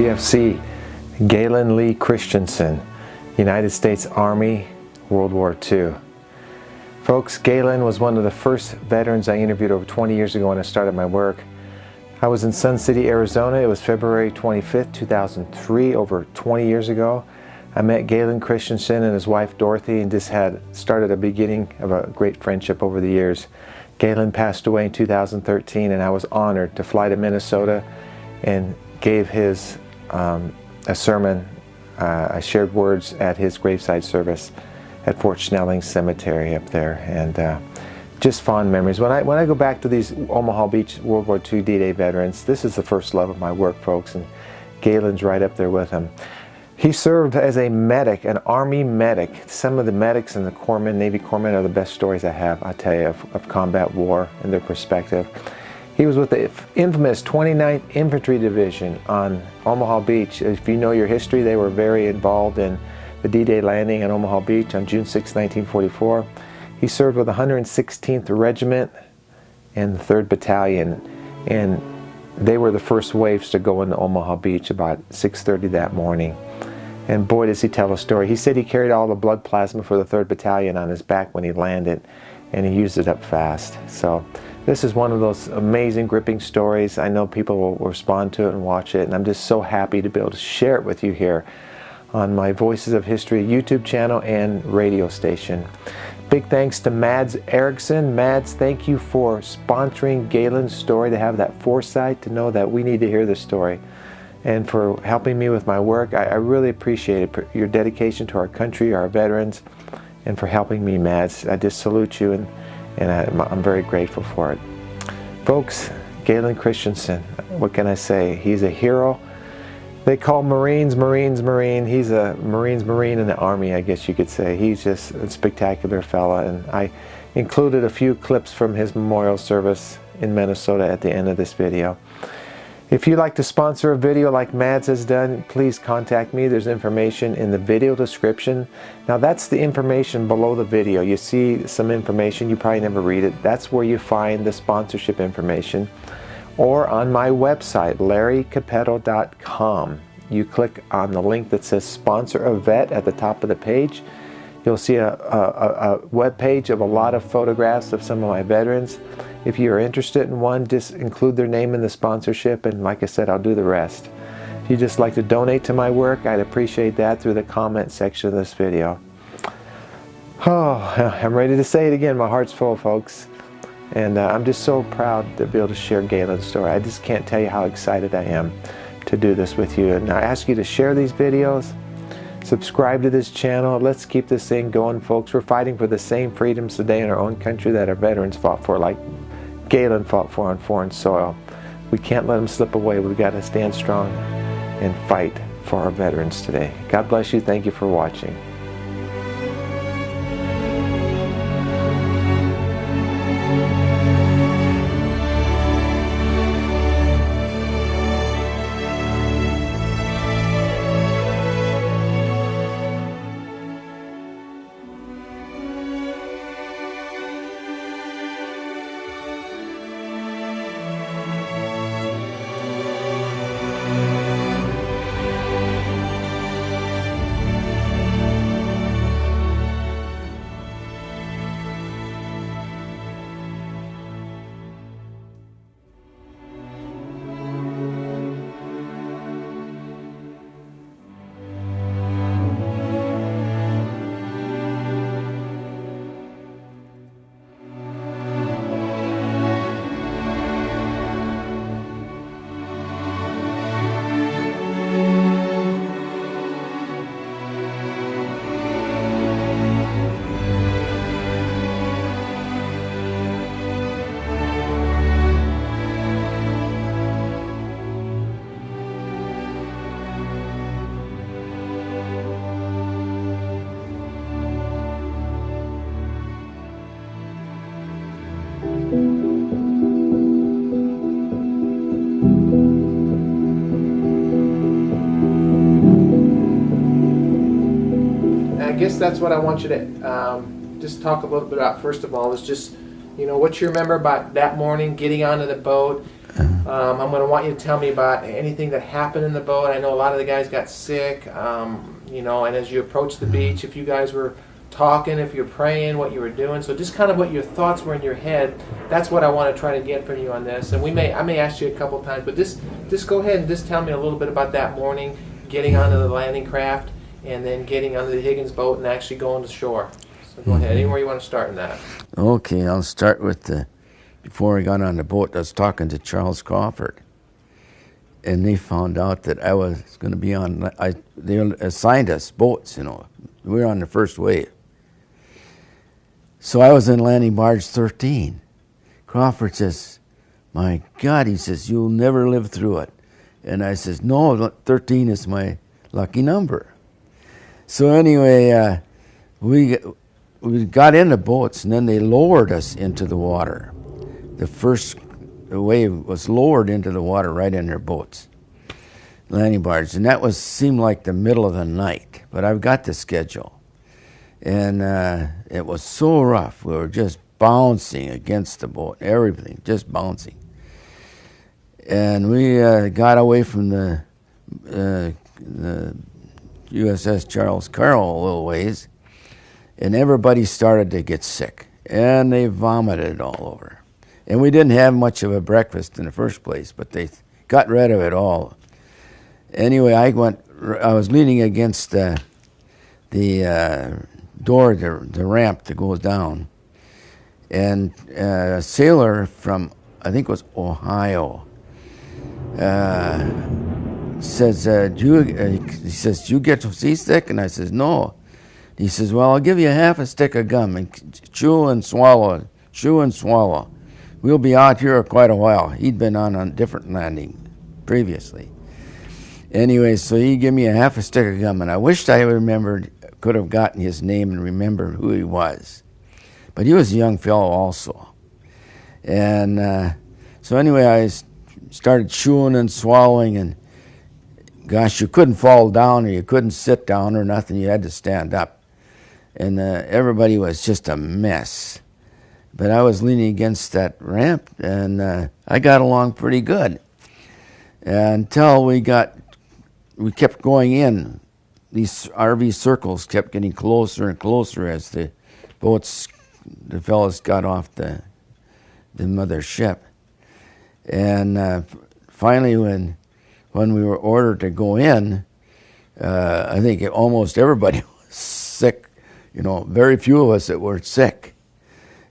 PFC, Galen Lee Christianson, United States Army, World War II. Folks, Galen was one of the first veterans I interviewed over 20 years ago when I started my work. I was in Sun City, Arizona. It was February 25th, 2003, over 20 years ago. I met Galen Christianson and his wife Dorothy and just had started a beginning of a great friendship over the years. Galen passed away in 2013 and I was honored to fly to Minnesota and gave his a sermon. I shared words at his graveside service at Fort Snelling Cemetery up there, and just fond memories. When I go back to these Omaha Beach World War II D-Day veterans, this is the first love of my work, folks, and Galen's right up there with him. He served as a medic, an Army medic. Some of the medics and the corpsmen, Navy corpsmen, are the best stories I have, I tell you, of combat war and their perspective. He was with the infamous 29th Infantry Division on Omaha Beach. If you know your history, they were very involved in the D-Day landing on Omaha Beach on June 6, 1944. He served with the 116th Regiment and the 3rd Battalion, and they were the first waves to go into Omaha Beach about 6:30 that morning. And boy, does he tell a story. He said he carried all the blood plasma for the 3rd Battalion on his back when he landed, and he used it up fast. So this is one of those amazing, gripping stories. I know people will respond to it and watch it, and I'm just so happy to be able to share it with you here on my Voices of History YouTube channel and radio station. Big thanks to Mads Eriksson. Mads, thank you for sponsoring Galen's story, to have that foresight to know that we need to hear this story, and for helping me with my work. I really appreciate it, your dedication to our country, our veterans, and for helping me, Mads. I just salute you, and I'm very grateful for it. Folks, Galen Christianson, what can I say? He's a hero. They call Marines, Marine. He's a Marine in the Army, I guess you could say. He's just a spectacular fella, and I included a few clips from his memorial service in Minnesota at the end of this video. If you'd like to sponsor a video like Mads has done, please contact me. There's information in the video description. Now that's the information below the video. You see some information, you probably never read it. That's where you find the sponsorship information. Or on my website, larrycappetto.com. You click on the link that says Sponsor a Vet at the top of the page. You'll see a web page of a lot of photographs of some of my veterans. If you're interested in one, just include their name in the sponsorship, and like I said, I'll do the rest. If you'd just like to donate to my work, I'd appreciate that through the comment section of this video. Oh, I'm ready to say it again. My heart's full, folks. And I'm just so proud to be able to share Galen's story. I just can't tell you how excited I am to do this with you. And I ask you to share these videos, subscribe to this channel. Let's keep this thing going, folks. We're fighting for the same freedoms today in our own country that our veterans fought for, like Galen fought for on foreign soil. We can't let them slip away. We've got to stand strong and fight for our veterans today. God bless you. Thank you for watching. guess that's what I want you to just talk a little bit about. First of all, is just, you know, what you remember about that morning, getting onto the boat, I'm going to want you to tell me about anything that happened in the boat. I know a lot of the guys got sick, you know, and as you approached the beach, if you guys were talking, if you're praying, what you were doing. So just kind of what your thoughts were in your head. That's what I want to try to get from you on this. And I may ask you a couple times, but just go ahead and just tell me a little bit about that morning, getting onto the landing craft, and then getting onto the Higgins boat and actually going to shore. So go ahead, anywhere you want to start in that. Okay, I'll start with before I got on the boat, I was talking to Charles Crawford, and they found out that I was going to be on, they assigned us boats, you know. We were on the first wave. So I was in landing barge 13. Crawford says, my God, he says, you'll never live through it. And I says, no, 13 is my lucky number. So anyway, we got in the boats, and then they lowered us into the water. The first wave was lowered into the water right in their boats, landing barge, and that seemed like the middle of the night. But I've got the schedule, and it was so rough. We were just bouncing against the boat, everything, just bouncing. And we got away from the USS Charles Carroll a little ways, and everybody started to get sick, and they vomited all over. And we didn't have much of a breakfast in the first place, but they got rid of it all. Anyway, I was leaning against the door, the ramp that goes down, and a sailor from, I think it was Ohio, says, he says, do you get seasick? And I says, no. He says, well, I'll give you half a stick of gum and chew and swallow. We'll be out here quite a while. He'd been on a different landing previously. Anyway, so he gave me a half a stick of gum, and I wished I could have gotten his name and remembered who he was. But he was a young fellow also. And so anyway, I started chewing and swallowing, and gosh, you couldn't fall down or you couldn't sit down or nothing. You had to stand up. And everybody was just a mess. But I was leaning against that ramp, and I got along pretty good until we kept going in. These RV circles kept getting closer and closer as the fellows got off the mother ship. And finally, when we were ordered to go in, I think almost everybody was sick. You know, very few of us that were sick.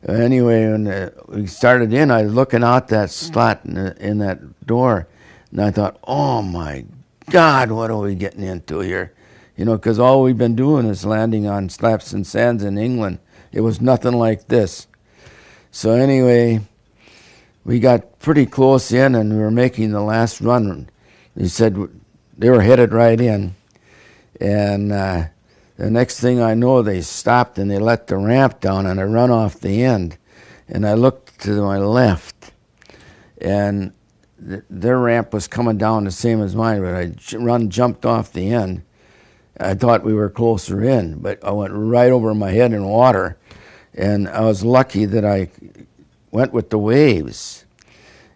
Anyway, when we started in, I was looking out that slot in that door, and I thought, oh my God, what are we getting into here? You know, because all we've been doing is landing on slaps and sands in England. It was nothing like this. So anyway, we got pretty close in, and we were making the last run. They said they were headed right in, and the next thing I know, they stopped and they let the ramp down, and I run off the end. And I looked to my left, and their ramp was coming down the same as mine, but I jumped off the end. I thought we were closer in, but I went right over my head in water. And I was lucky that I went with the waves.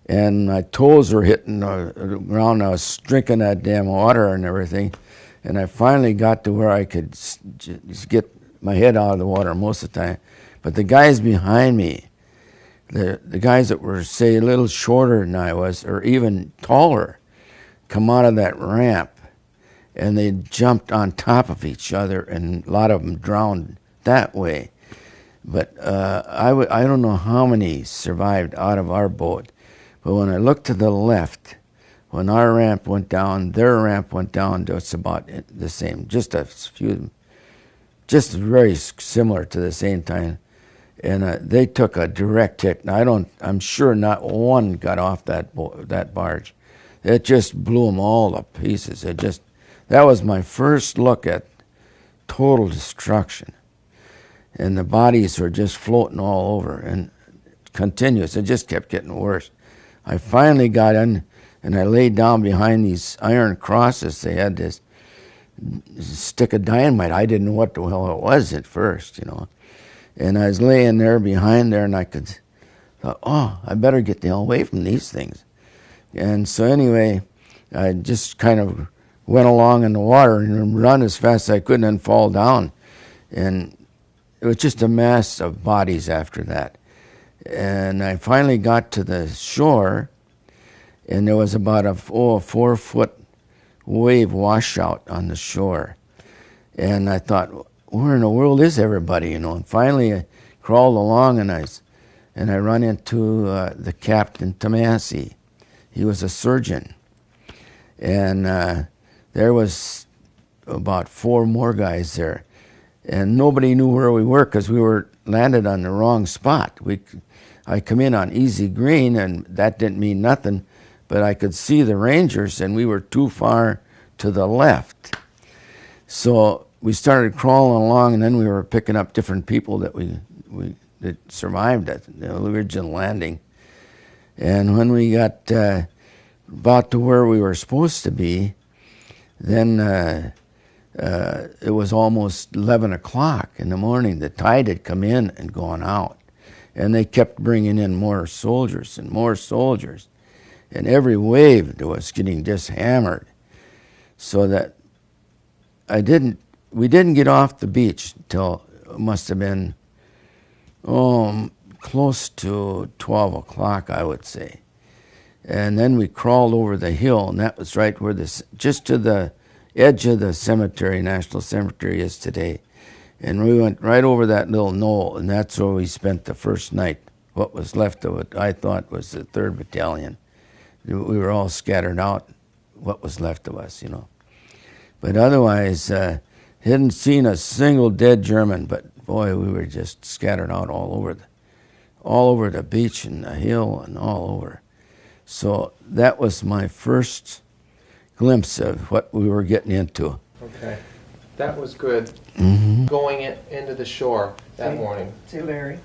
And my toes were hitting the ground. I was drinking that damn water and everything. And I finally got to where I could just get my head out of the water most of the time. But the guys behind me, the guys that were, say, a little shorter than I was, or even taller, come out of that ramp, and they jumped on top of each other, and a lot of them drowned that way. But I don't know how many survived out of our boat. But when I looked to the left, when our ramp went down, their ramp went down. It's about the same, just a few, just very similar to the same time. And they took a direct hit. And I'm sure not one got off that barge. It just blew them all to pieces. That was my first look at total destruction. And the bodies were just floating all over and continuous. It just kept getting worse. I finally got in, and I laid down behind these iron crosses. They had this stick of dynamite. I didn't know what the hell it was at first, you know. And I was laying there behind there, and thought, oh, I better get the hell away from these things. And so anyway, I just kind of went along in the water and run as fast as I could and then fall down. And it was just a mass of bodies after that. And I finally got to the shore, and there was about a 4-foot wave washout on the shore. And I thought, where in the world is everybody, you know? And finally I crawled along, and I run into the Captain Tomasi. He was a surgeon. And there was about 4 more guys there. And nobody knew where we were because we were landed on the wrong spot. I come in on easy green, and that didn't mean nothing, but I could see the Rangers, and we were too far to the left. So we started crawling along, and then we were picking up different people that that survived at the original landing. And when we got about to where we were supposed to be, then it was almost 11 o'clock in the morning. The tide had come in and gone out. And they kept bringing in more soldiers and more soldiers. And every wave was getting just hammered. So that we didn't get off the beach till it must have been close to 12 o'clock, I would say. And then we crawled over the hill, and that was right where just to the edge of the cemetery, National Cemetery is today. And we went right over that little knoll, and that's where we spent the first night. What was left of it, I thought, was the 3rd Battalion. We were all scattered out, what was left of us, you know. But otherwise, hadn't seen a single dead German, but boy, we were just scattered out all over the beach and the hill and all over. So that was my first glimpse of what we were getting into. Okay. That was good. Mm-hmm. Going into the shore that morning. Say, Larry,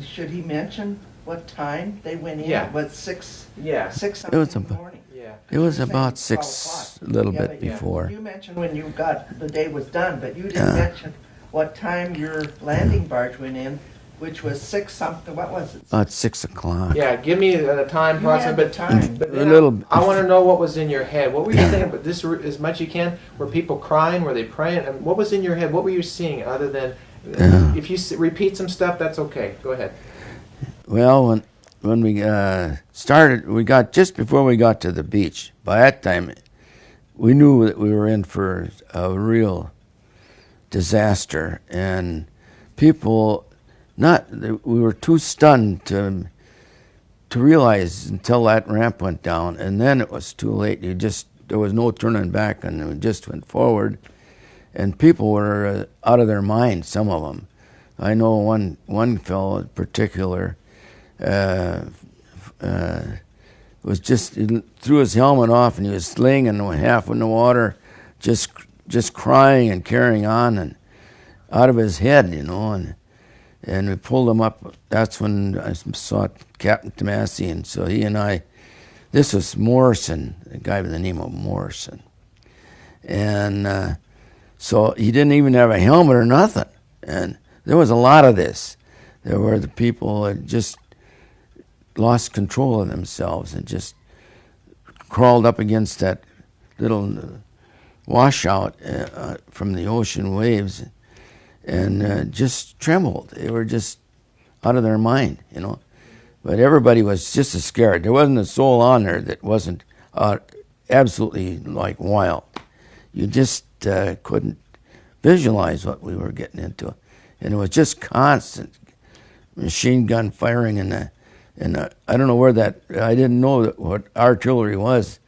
should he mention what time they went in? Yeah. Was 6? Yeah. 6 It was in the about- morning. Yeah. It was You're saying about 12 6, a o'clock. little Yeah, bit yeah. before. You mentioned when the day was done, but you didn't mention what time your landing barge went in, which was 6 something. What was it? About 6 o'clock. Yeah, give me the time, You had the but time. But A then little- I want to know what was in your head. What were you thinking? But this as much you can. Were people crying? Were they praying? And what was in your head? What were you seeing other than? If you repeat some stuff, that's okay. Go ahead. Well, when we started, we got just before we got to the beach. By that time, we knew that we were in for a real disaster, and people we were too stunned to realize until that ramp went down, and then it was too late. There was no turning back, and we just went forward. And people were out of their mind, some of them. I know one fellow in particular was he threw his helmet off, and he was laying in half in the water, just crying and carrying on, and out of his head, you know. And we pulled him up. That's when I saw Captain Tomasi, and so he and I. This was Morrison, a guy by the name of Morrison, and. So he didn't even have a helmet or nothing. And there was a lot of this. There were the people that just lost control of themselves and just crawled up against that little washout from the ocean waves and just trembled. They were just out of their mind, you know. But everybody was just as scared. There wasn't a soul on there that wasn't absolutely like wild. You just couldn't visualize what we were getting into, and it was just constant machine gun firing and I don't know where I didn't know what artillery was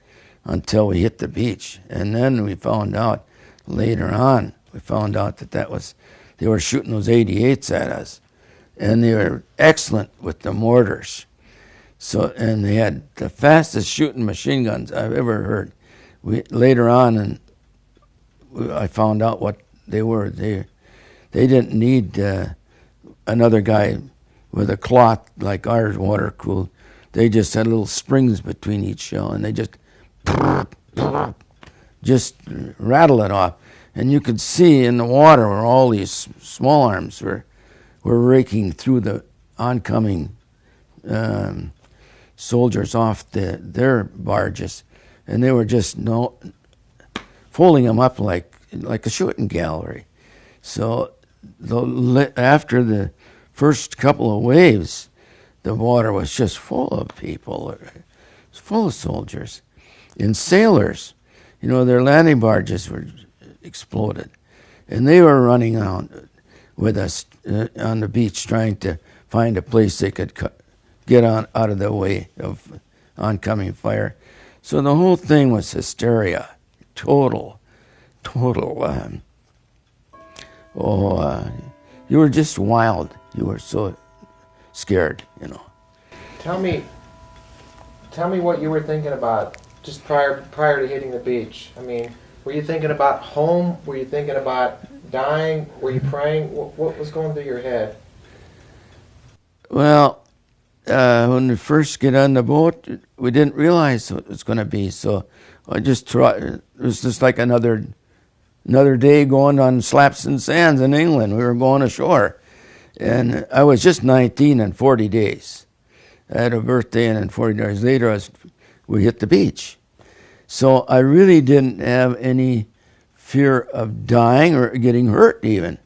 until we hit the beach, and then we found out later on. We found out that they were shooting those 88s at us, and they were excellent with the mortars. So, and they had the fastest shooting machine guns I've ever heard. Later on, I found out what they were. They didn't need another guy with a cloth like ours, water cooled. They just had little springs between each shell, and they just rattle it off. And you could see in the water where all these small arms were raking through the oncoming soldiers off their barges, and they were just folding them up like a shooting gallery. So after the first couple of waves, the water was just full of people, full of soldiers. And sailors, their landing barges were exploded. And they were running out with us on the beach trying to find a place they could get out of the way of oncoming fire. So the whole thing was hysteria, total. You were just wild. You were so scared, Tell me what you were thinking about just prior to hitting the beach. I mean, were you thinking about home? Were you thinking about dying? Were you praying? What was going through your head? Well, when we first get on the boat, we didn't realize what it was going to be. So I just tried. It was just like another day going on slaps and sands in England. We were going ashore. And I was just 19 and 40 days. I had a birthday, and then 40 days later, we hit the beach. So I really didn't have any fear of dying or getting hurt even.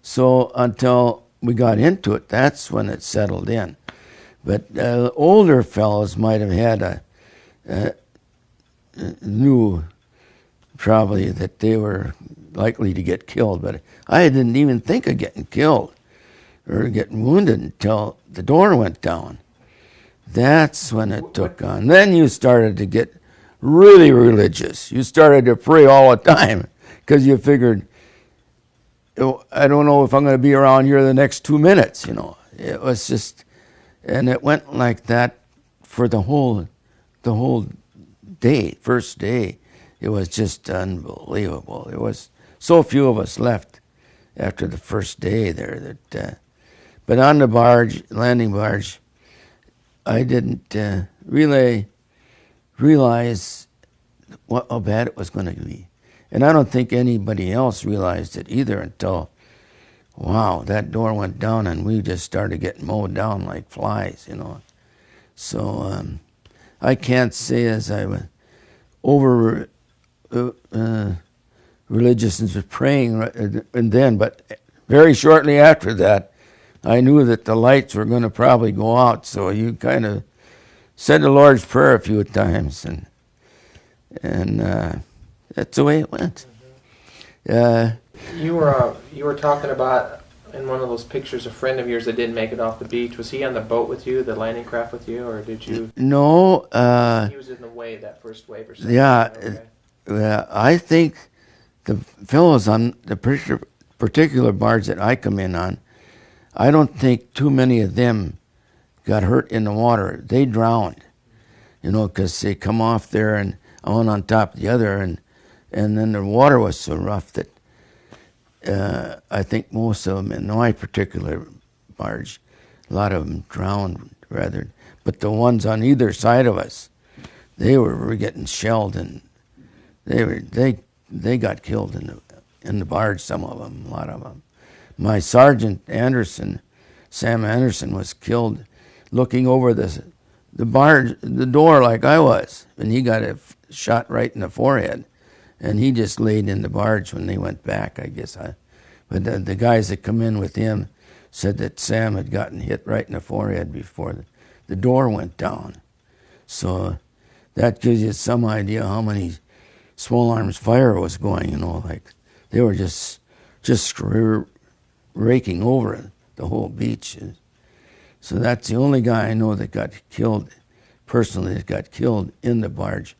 So until we got into it, that's when it settled in. But older fellows might have had knew probably that they were likely to get killed, but I didn't even think of getting killed or getting wounded until the door went down. That's when it took on. Then you started to get really religious. You started to pray all the time because you figured, I don't know if I'm going to be around here the next 2 minutes, It was just, and it went like that for the whole day, first day. It was just unbelievable. There was so few of us left after the first day there that, but on the barge, landing barge, I didn't really realize how bad it was going to be. And I don't think anybody else realized it either until, wow, that door went down and we just started getting mowed down like flies, So I can't say as I was over religious and was praying and then, but very shortly after that, I knew that the lights were going to probably go out. So you kind of said the Lord's Prayer a few times, and that's the way it went. You were talking about in one of those pictures a friend of yours that didn't make it off the beach. Was he on the boat with you, the landing craft with you, or did you? No. He was in the wave, that first wave or something. Yeah, okay. I think the fellows on the particular barge that I come in on, I don't think too many of them got hurt in the water. They drowned, because they come off there and one on top of the other, and then the water was so rough that I think most of them in my particular barge, a lot of them drowned rather. But the ones on either side of us, they were getting shelled, and they got killed in the barge. Some of them, a lot of them. My Sergeant Anderson, Sam Anderson, was killed looking over the barge, the door like I was, and he got a shot right in the forehead, and he just laid in the barge when they went back, I guess. But the guys that come in with him said that Sam had gotten hit right in the forehead before the door went down. So that gives you some idea how many small arms fire was going, like they were just raking over the whole beach. So that's the only guy I know that got killed, personally, that got killed in the barge.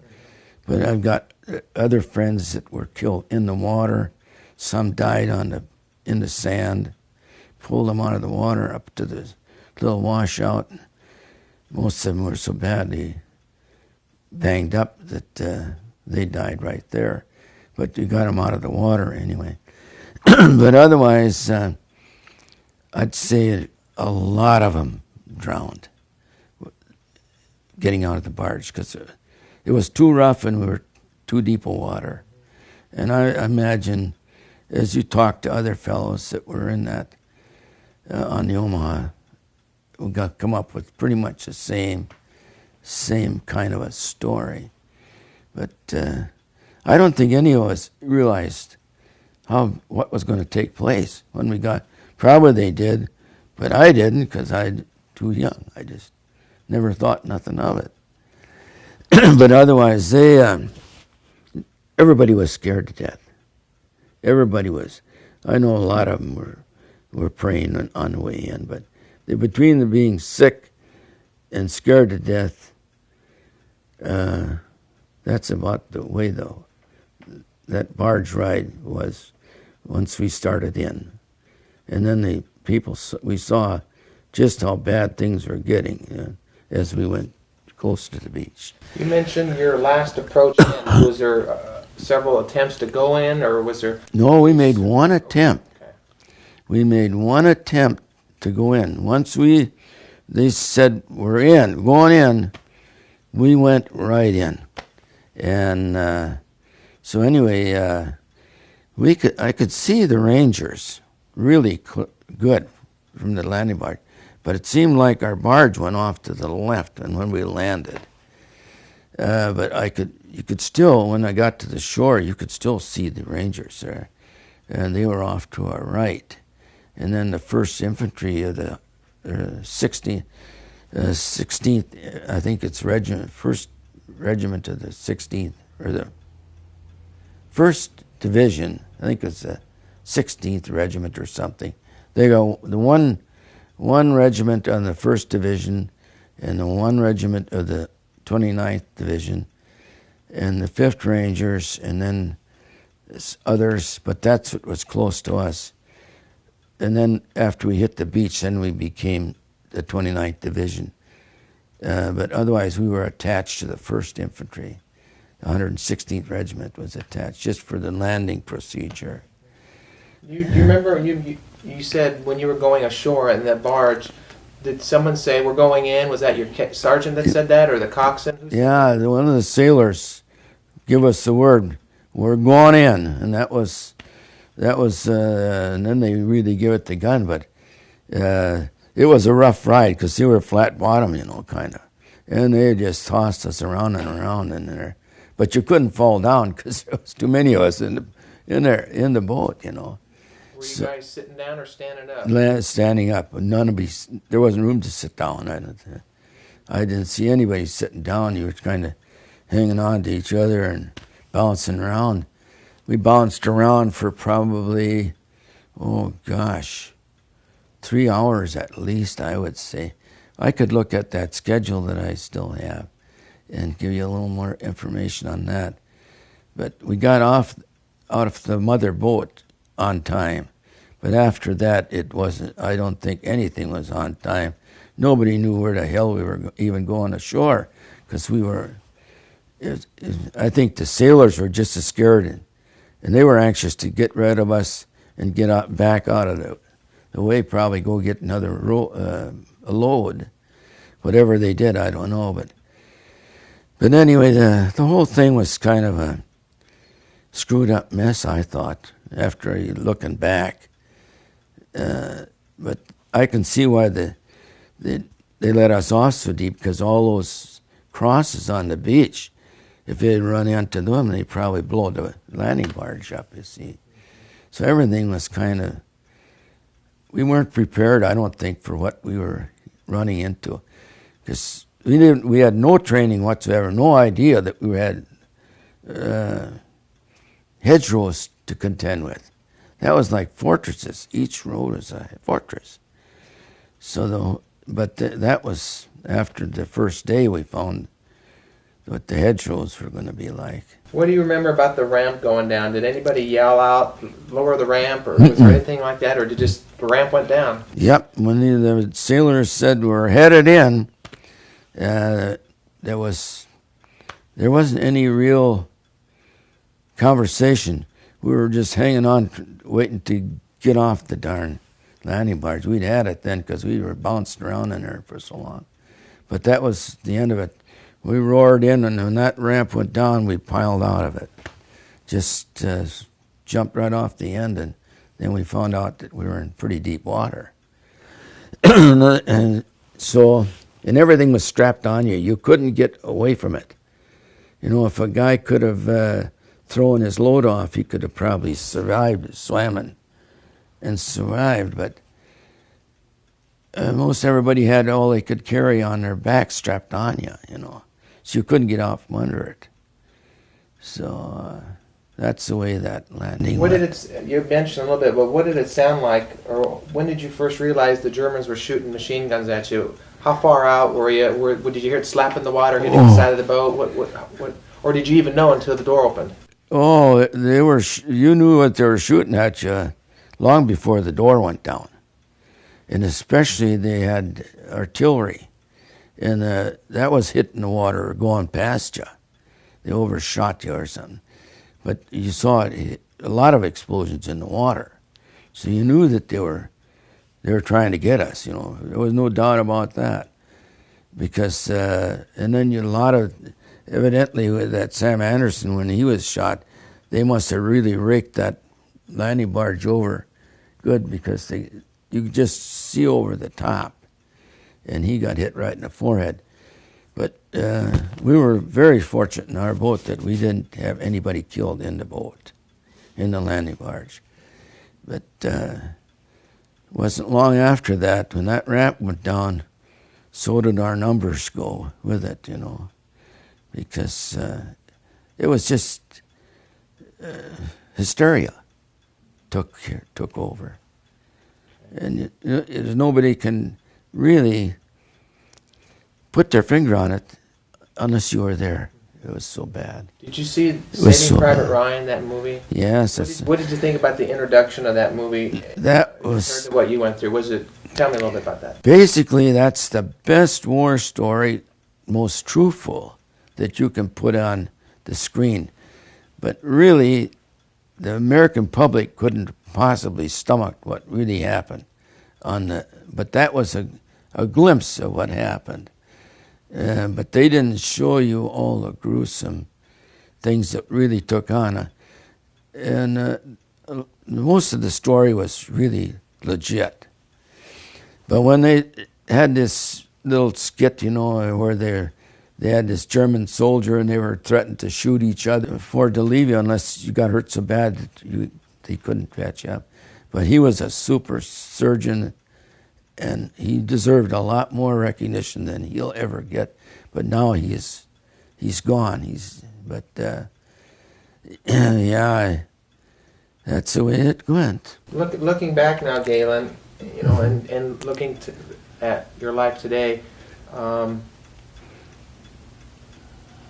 But I've got other friends that were killed in the water. Some died in the sand. Pulled them out of the water up to the little washout. Most of them were so badly banged up that they died right there. But you got them out of the water anyway. But otherwise, I'd say a lot of them drowned getting out of the barge because it was too rough and we were too deep of water. And I imagine, as you talk to other fellows that were in that on the Omaha, we got come up with pretty much the same kind of a story. But I don't think any of us realized what was going to take place when we got. Probably they did, but I didn't because I'm too young. I just never thought nothing of it. But otherwise, everybody was scared to death. Everybody was. I know a lot of them were praying on the way in, but between the being sick and scared to death, that's about the way that barge ride was once we started in. And then we saw just how bad things were getting as we went close to the beach. You mentioned your last approach. Was there several attempts to go in, or was there? No, we made one attempt. Okay. We made one attempt to go in. Once they said we're going in, we went right in. And so anyway, I could see the Rangers really good from the landing barge, but it seemed like our barge went off to the left, and when we landed, but you could still, when I got to the shore, you could still see the Rangers there, and they were off to our right, and then the 1st Infantry of the 16th, I think it's regiment, 1st Regiment of the 16th, or the 1st Division, I think it's the 16th Regiment or something. They go the one regiment on the 1st Division and the 1 regiment of the 29th Division and the 5th Rangers and then others, but that's what was close to us. And then after we hit the beach, then we became the 29th Division. But otherwise, we were attached to the 1st Infantry. The 116th Regiment was attached just for the landing procedure. You remember you said when you were going ashore in that barge, did someone say we're going in? Was that your sergeant that said that, or the coxswain? Yeah, one of the sailors give us the word, we're going in, and that was, and then they really give it the gun, but it was a rough ride because they were flat bottom, kind of, and they just tossed us around and around in there, but you couldn't fall down because there was too many of us in the boat, Were you guys sitting down or standing up? Standing up. There wasn't room to sit down. I didn't see anybody sitting down. You were kind of hanging on to each other and bouncing around. We bounced around for probably, 3 hours at least, I would say. I could look at that schedule that I still have and give you a little more information on that. But we got out of the mother boat on time. But after that, it wasn't, I don't think anything was on time. Nobody knew where the hell we were even going ashore because I think the sailors were just as scared and they were anxious to get rid of us and get back out of the way, probably go get another a load. Whatever they did, I don't know. But anyway, the whole thing was kind of a screwed up mess, I thought, after looking back. But I can see why they let us off so deep, because all those crosses on the beach, if they'd run into them, they'd probably blow the landing barge up, you see. So everything was kind of, we weren't prepared, I don't think, for what we were running into. Because we had no training whatsoever, no idea that we had hedgerows to contend with. That was like fortresses. Each road is a fortress. So, that was after the first day we found what the hedgerows were going to be like. What do you remember about the ramp going down? Did anybody yell out, lower the ramp, or was there anything like that, or did just the ramp went down? Yep. When the sailors said we're headed in, there wasn't any real conversation. We were just hanging on, waiting to get off the darn landing barge. We'd had it then because we were bouncing around in there for so long. But that was the end of it. We roared in, and when that ramp went down, we piled out of it. Just jumped right off the end, and then we found out that we were in pretty deep water. And so and everything was strapped on you. You couldn't get away from it. You know, if a guy could have thrown his load off, he could have probably survived, swam and survived, but most everybody had all they could carry on their back strapped on you, you know. So you couldn't get off from under it. So that's the way that landing What went. did it, you mentioned a little bit, but what did it sound like, or when did you first realize the Germans were shooting machine guns at you? How far out were you? Did you hear it slap in the water, hitting the side of the boat? Or did you even know until the door opened? Oh, they were. You knew what they were shooting at you long before the door went down, and especially they had artillery, and that was hitting the water or going past you. They overshot you or something, but you saw a lot of explosions in the water, so you knew that they were trying to get us. You know, there was no doubt about that, because and then a lot of. Evidently, with that Sam Anderson, when he was shot, they must have really raked that landing barge over good, because you could just see over the top, and he got hit right in the forehead. But we were very fortunate in our boat that we didn't have anybody killed in the boat, in the landing barge. But it wasn't long after that, when that ramp went down, so did our numbers go with it, you know. Because it was just hysteria took over, and nobody can really put their finger on it unless you were there. It was so bad. Did you see Saving Private Ryan, that movie? Yes. What did you think about the introduction of that movie? That was what you went through. Tell me a little bit about that. Basically, that's the best war story, most truthful, that you can put on the screen. But really, the American public couldn't possibly stomach what really happened. But that was a glimpse of what happened. But they didn't show you all the gruesome things that really took on. And most of the story was really legit. But when they had this little skit, you know, where they had this German soldier, and they were threatened to shoot each other to leave you unless you got hurt so bad that they couldn't patch you up. But he was a super surgeon, and he deserved a lot more recognition than he'll ever get. But now he's gone. Yeah, that's the way it went. Looking back now, Galen, you know, and looking at your life today.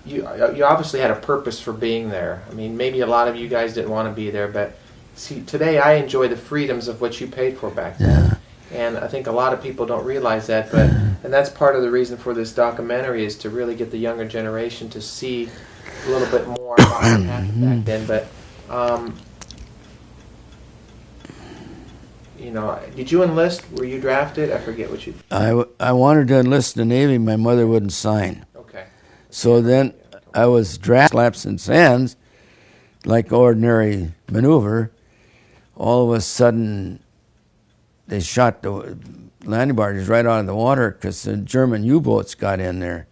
You obviously had a purpose for being there. I mean, maybe a lot of you guys didn't want to be there, but see, today I enjoy the freedoms of what you paid for back then. Yeah. And I think a lot of people don't realize that, and that's part of the reason for this documentary, is to really get the younger generation to see a little bit more about what happened back then. But, you know, did you enlist? Were you drafted? I forget what you... I wanted to enlist in the Navy. My mother wouldn't sign. Okay. So then I was drafted, slaps and sands, like ordinary maneuver. All of a sudden, they shot the landing barges right out of the water because the German U-boats got in there.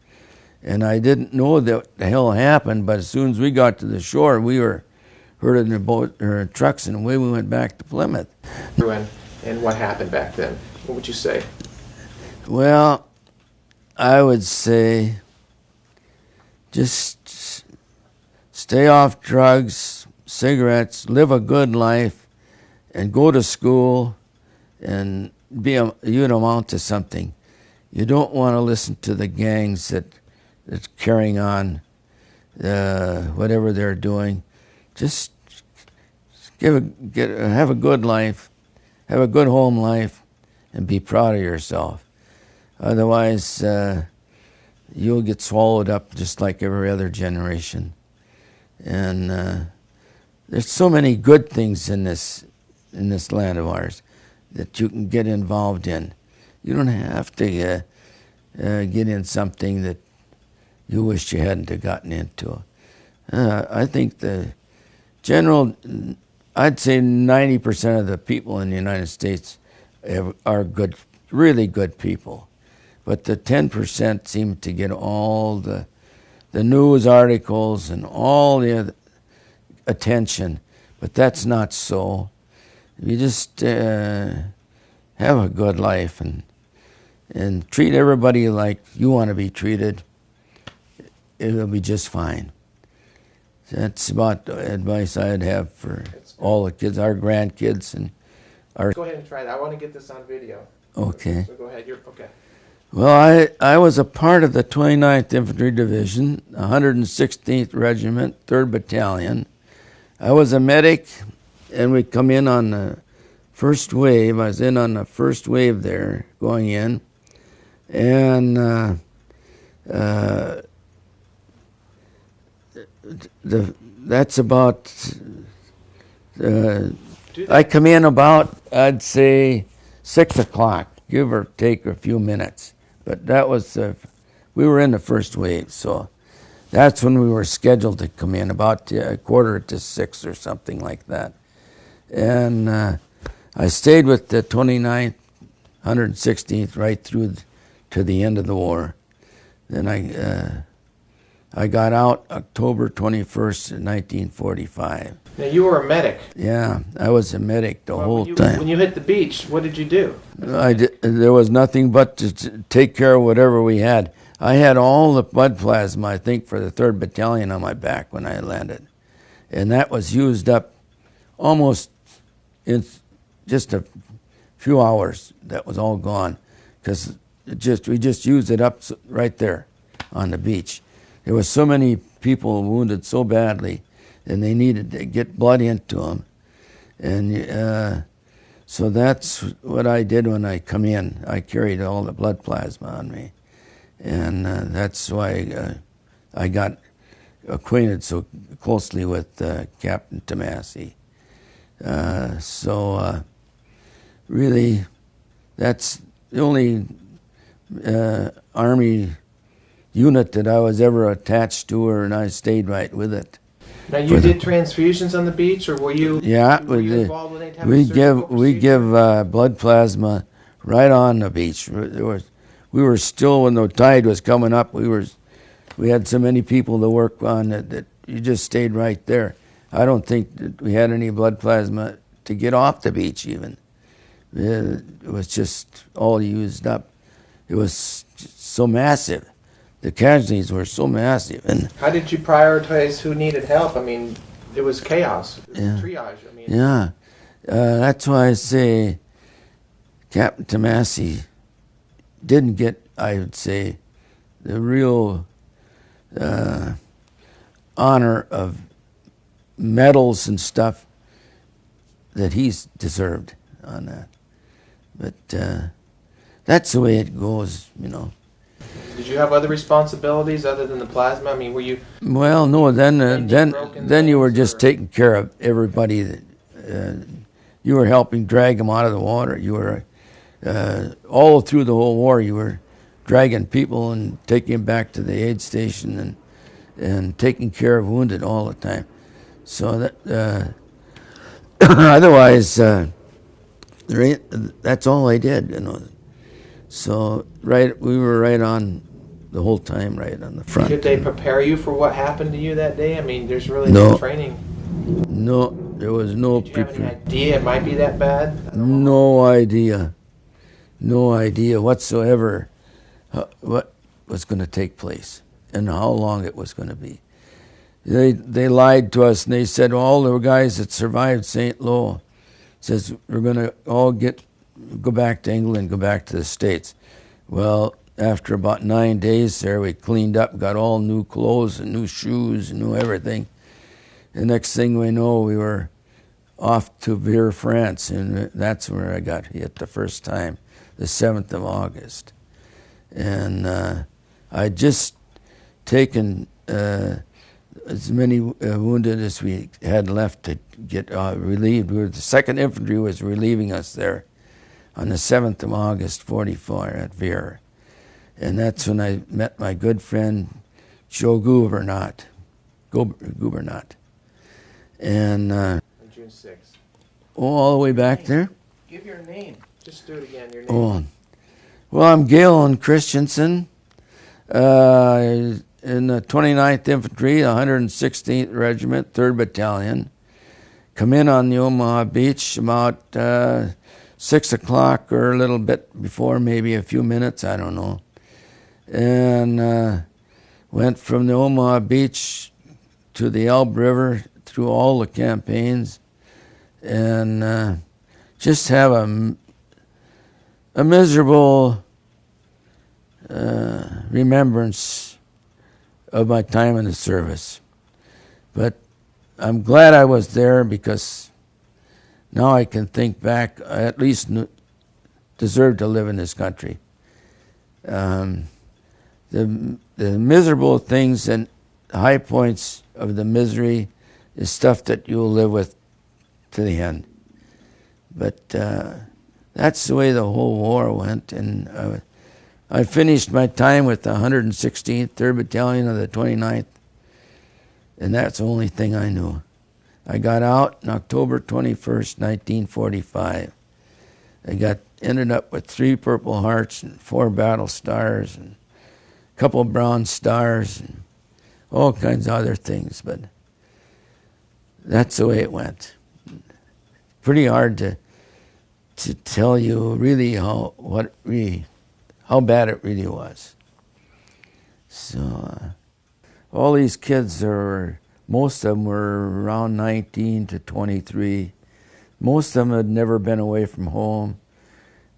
And I didn't know what the hell happened, but as soon as we got to the shore, we were herded in the boat or trucks, and away we went back to Plymouth. And what happened back then? What would you say? Well, I would say just stay off drugs, cigarettes, live a good life, and go to school, and you'd amount to something. You don't want to listen to the gangs that's carrying on whatever they're doing. Just have a good life, have a good home life, and be proud of yourself. Otherwise, you'll get swallowed up just like every other generation. And there's so many good things in this land of ours that you can get involved in. You don't have to get in something that you wish you hadn't have gotten into. I think I'd say 90% of the people in the United States are good, really good people. but the 10% seem to get all the news articles and all the attention, but that's not so. You just have a good life and treat everybody like you want to be treated. It'll be just fine. That's about the advice I'd have for all the kids, our grandkids, and our. Go ahead and try that. I want to get this on video. Okay. So go ahead. You're okay. Well, I was a part of the 29th Infantry Division, 116th Regiment, 3rd Battalion. I was a medic, and we come in on the first wave. I was in on the first wave there, going in, and that's about. I come in about, I'd say, 6 o'clock, give or take a few minutes. But that was, we were in the first wave, so that's when we were scheduled to come in, about a quarter to 6 or something like that. And I stayed with the 29th, 116th right through to the end of the war. Then I got out October 21st, 1945. Now, you were a medic. Yeah, I was a medic the whole time. When you hit the beach, what did you do? There was nothing but to take care of whatever we had. I had all the blood plasma, I think, for the 3rd Battalion on my back when I landed. And that was used up almost in just a few hours. That was all gone because we just used it up right there on the beach. There was so many people wounded so badly, and they needed to get blood into them. And so that's what I did when I come in. I carried all the blood plasma on me. And that's why I got acquainted so closely with Captain Tomasi. So really, that's the only Army unit that I was ever attached to, and I stayed right with it. Now, you did transfusions on the beach, or were you? Yeah, were you involved with any type of we surgical give blood plasma right on the beach. We were still, when the tide was coming up. We had so many people to work on that you just stayed right there. I don't think that we had any blood plasma to get off the beach even. It was just all used up. It was so massive. The casualties were so massive. And how did you prioritize who needed help? I mean, it was chaos. It was triage. I mean, yeah, that's why I say Captain Tomasi didn't get, I would say, the real honor of medals and stuff that he's deserved on that. But that's the way it goes, you know. Did you have other responsibilities other than the plasma? I mean, were you? Well, no. Then you were just taking care of everybody that you were helping drag them out of the water. You were all through the whole war. You were dragging people and taking them back to the aid station and taking care of wounded all the time. So that otherwise, that's all I did, you know. So we were right on the whole time, right on the front. Did they prepare you for what happened to you that day? I mean, there's really no training. No, there was no. Did you have any idea it might be that bad? No idea whatsoever what was going to take place and how long it was going to be. They lied to us, and they said all the guys that survived St. Lo says we're going to all go back to England, go back to the States. Well, after about 9 days there, we cleaned up, got all new clothes and new shoes and new everything. The next thing we know, we were off to Vire, France, and that's where I got hit the first time, the 7th of August. And I'd just taken as many wounded as we had left to get relieved. The 2nd Infantry was relieving us there on the 7th of August, 44 at Vire. And that's when I met my good friend, Joe Gouvernot. And on June 6th. All the way back there? Give your name. Just do it again, your name. Well, I'm Galen Christianson in the 29th Infantry, 116th Regiment, 3rd Battalion. Come in on the Omaha Beach about 6 o'clock or a little bit before, maybe a few minutes, I don't know. And went from the Omaha Beach to the Elbe River through all the campaigns, and just have a miserable remembrance of my time in the service. But I'm glad I was there, because now I can think back, I at least deserve to live in this country. The miserable things and high points of the misery is stuff that you'll live with to the end. But that's the way the whole war went, and I finished my time with the 116th, 3rd Battalion of the 29th, and that's the only thing I knew. I got out on October 21st, 1945. I ended up with 3 Purple Hearts and 4 Battle Stars and a couple Bronze Stars and all kinds of other things, but that's the way it went. Pretty hard to tell you really how bad it really was. So all these kids most of them were around 19 to 23. Most of them had never been away from home.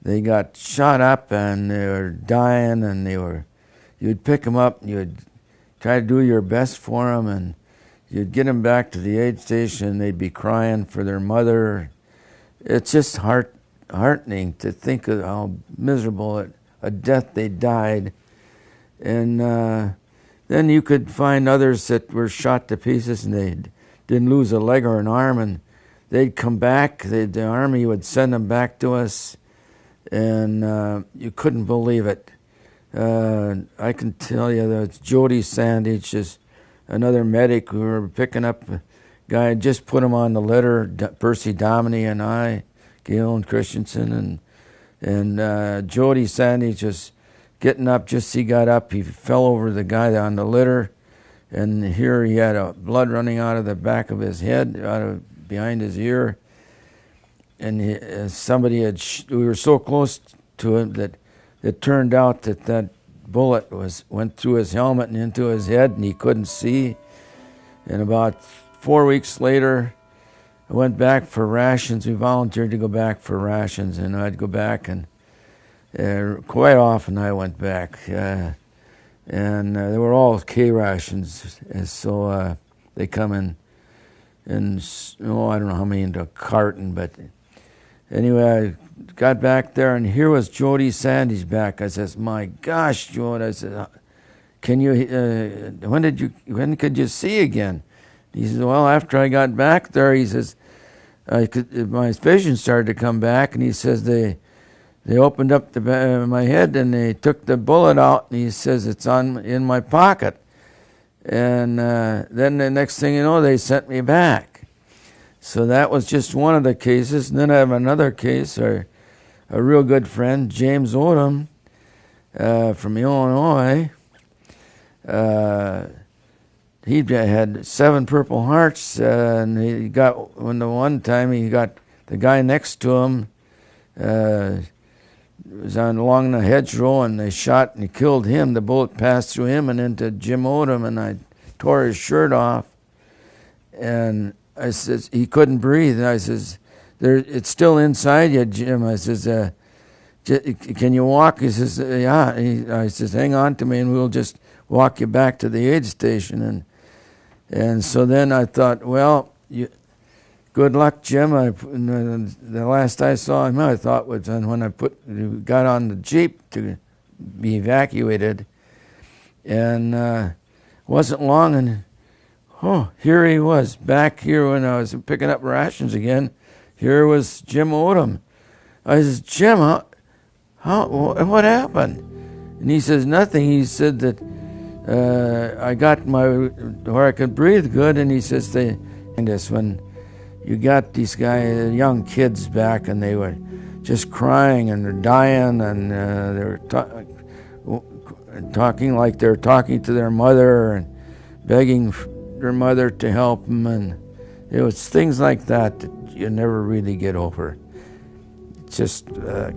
They got shot up and they were dying, and you'd pick them up and you'd try to do your best for them, and you'd get them back to the aid station and they'd be crying for their mother. It's just heartening to think of how miserable a death they died. And then you could find others that were shot to pieces and they didn't lose a leg or an arm, and they'd come back. The Army would send them back to us, and you couldn't believe it. I can tell you that Jody Sandage is another medic. We were picking up a guy, just put him on the litter, Percy Dominy and I, Galen Christianson, and Jody Sandage was getting up. Just as he got up, he fell over the guy on the litter, and here he had blood running out of the back of his head, behind his ear. And we were so close to him that it turned out that bullet went through his helmet and into his head, and he couldn't see. And about 4 weeks later, I went back for rations. We volunteered to go back for rations, and I'd go back, and quite often I went back. And they were all K rations, and so they come in, and I don't know how many into a carton, but anyway, I got back there, and here was Jody Sandage back. I says, "My gosh, Jody," I said, "Can you? When could you see again?" He says, "Well, after I got back there," he says, my vision started to come back, and he says they opened up my head and they took the bullet out, and he says it's in my pocket, and then the next thing you know, they sent me back. So that was just one of the cases. And then I have another case, a real good friend, James Odom, from Illinois. He had 7 Purple Hearts, and he got, one time he got the guy next to him, was along the hedgerow, and they shot and he killed him. The bullet passed through him and into Jim Odom, and I tore his shirt off. And I says, he couldn't breathe. And I says, it's still inside you, Jim. I says, can you walk? He says, yeah. I says, hang on to me and we'll just walk you back to the aid station. And so then I thought, well, good luck, Jim. The last I saw him, I thought, was when I got on the Jeep to be evacuated. And wasn't long, and here he was, back here when I was picking up rations again. Here was Jim Odom. I says, Jim, what happened? And he says, nothing. He said that I got where I could breathe good, and he says, when you got these young kids back, and they were just crying, and they're dying, and they're talking like they're talking to their mother and begging their mother to help them, and it was things like that that you never really get over. It's just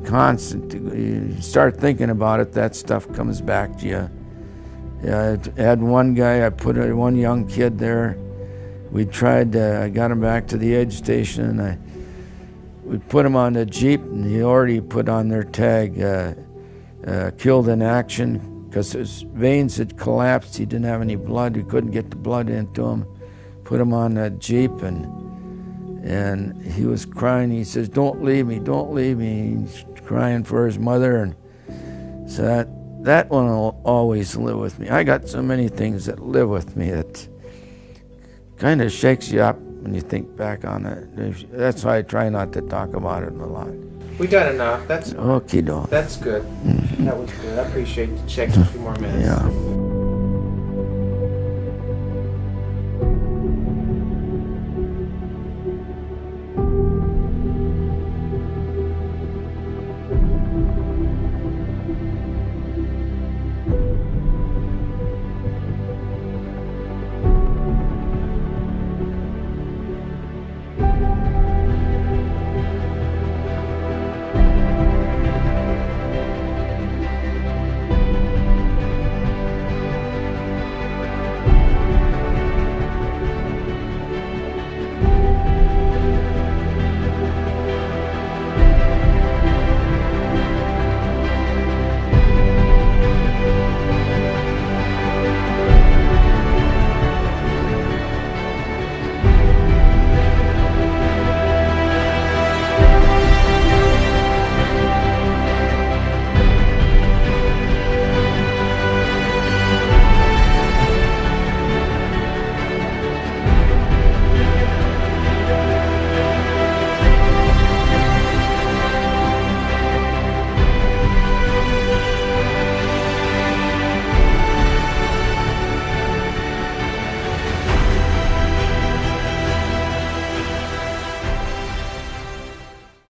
constant. You start thinking about it, that stuff comes back to you. Yeah, I had one guy, I put one young kid there. We tried, I got him back to the aid station, and we put him on the Jeep, and he already put on their tag, killed in action, because his veins had collapsed. He didn't have any blood. We couldn't get the blood into him. Put him on that Jeep, and he was crying. He says, "Don't leave me, don't leave me." He's crying for his mother, and so that one will always live with me. I got so many things that live with me that kind of shakes you up when you think back on it. That's why I try not to talk about it a lot. We got enough. That's Okay, doke. That's good. That was good. I appreciate you checking a few more minutes. Yeah.